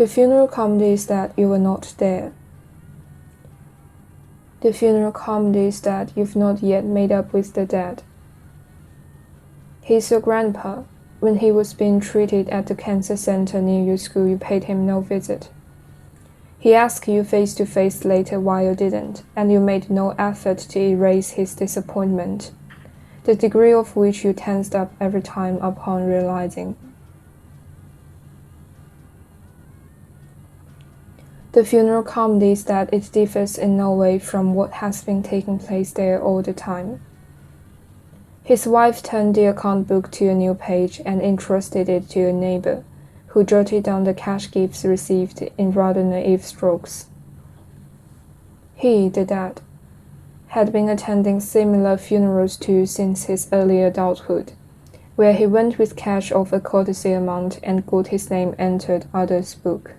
The funeral comedy is that you were not there. The funeral comedy is that you've not yet made up with the dead. He's your grandpa. When he was being treated at the cancer center near your school, you paid him no visit. He asked you face to face later why you didn't, and you made no effort to erase his disappointment, the degree of which you tensed up every time upon realizing. The funeral comedy is that it differs in no way from what has been taking place there all the time. His wife turned the account book to a new page and entrusted it to a neighbor, who jotted down the cash gifts received in rather naive strokes. He, the dad, had been attending similar funerals too since his early adulthood, where he went with cash of a courtesy amount and got his name entered others' book.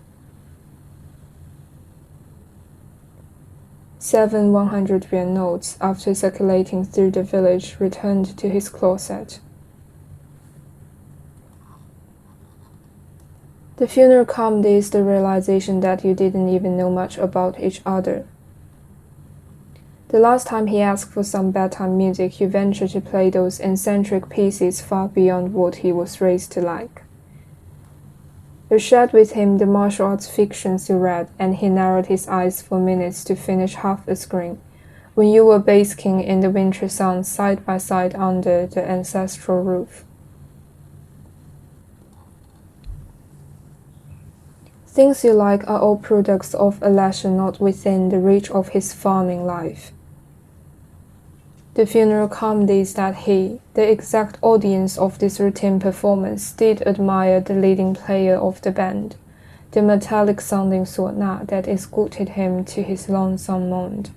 7 100-yuan notes, after circulating through the village, returned to his closet. The funeral comedy is the realization that you didn't even know much about each other. The last time he asked for some bedtime music, you ventured to play those eccentric pieces far beyond what he was raised to like. You shared with him the martial arts fictions you read, and he narrowed his eyes for minutes to finish half a screen, when you were basking in the wintry sun side by side under the ancestral roof. Things you like are all products of a leisure not within the reach of his farming life. The funeral comedy is that he, the exact audience of this routine performance, did admire the leading player of the band, the metallic-sounding suona that escorted him to his lonesome mound.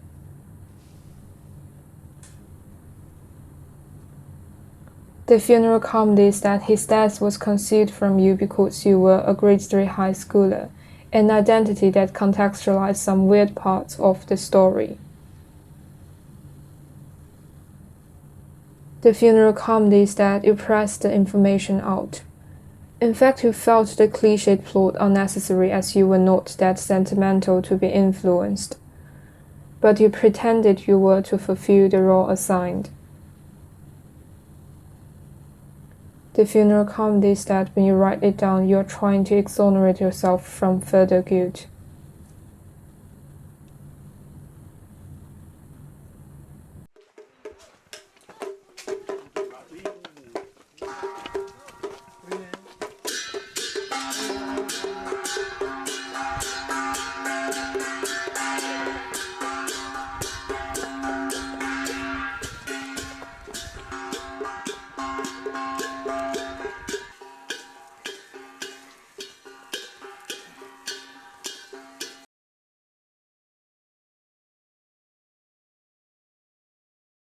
The funeral comedy is that his death was concealed from you because you were a grade 3 high schooler, an identity that contextualized some weird parts of the story. The funeral comedy is that you pressed the information out. In fact, you felt the cliched plot unnecessary as you were not that sentimental to be influenced. But you pretended you were to fulfill the role assigned. The funeral comedy is that when you write it down, you are trying to exonerate yourself from further guilt.